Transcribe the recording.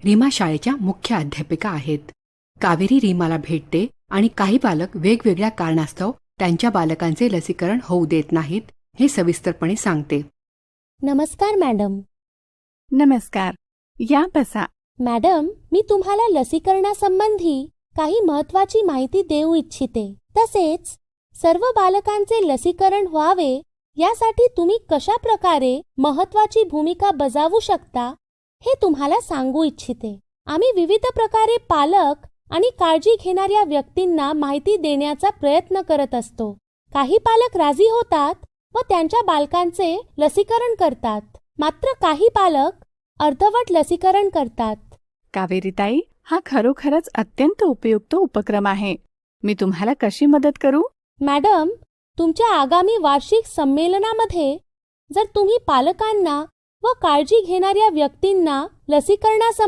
रीमा शाळेच्या मुख्य अध्यापिका आहेत. कावेरी रीमाला भेटते आणि काही पालक वेगवेगळ्या कारणास्तव त्यांच्या बालकांचे लसीकरण होऊ देत नाहीत हे सविस्तरपणे सांगते. नमस्कार मॅडम. नमस्कार. या बसा. मॅडम, मी तुम्हाला लसीकरणासंबंधी काही महत्त्वाची माहिती देऊ इच्छिते. तसेच सर्व बालकांचे लसीकरण व्हावे यासाठी तुम्ही कशा प्रकारे महत्त्वाची भूमिका बजावू शकता हे तुम्हाला सांगू इच्छिते. आम्ही विविध प्रकारे पालक आणि काळजी घेणाऱ्या व्यक्तींना माहिती देण्याचा प्रयत्न करत असतो. काही पालक राजी होतात व त्यांच्या बालकांचे लसीकरण करतात, मात्र काही पालक अर्धवट लसीकरण करतात. कावेरीताई, हा खरोखरच अत्यंत उपयुक्त उपक्रम आहे. मी तुम्हाला कशी मदत करू? मॅडम, तुमच्या आगामी वार्षिक संमेलनामध्ये जर तुम्ही पालकांना व काळजी घेणाऱ्या व्यक्तींना लसीकरणासंबंधी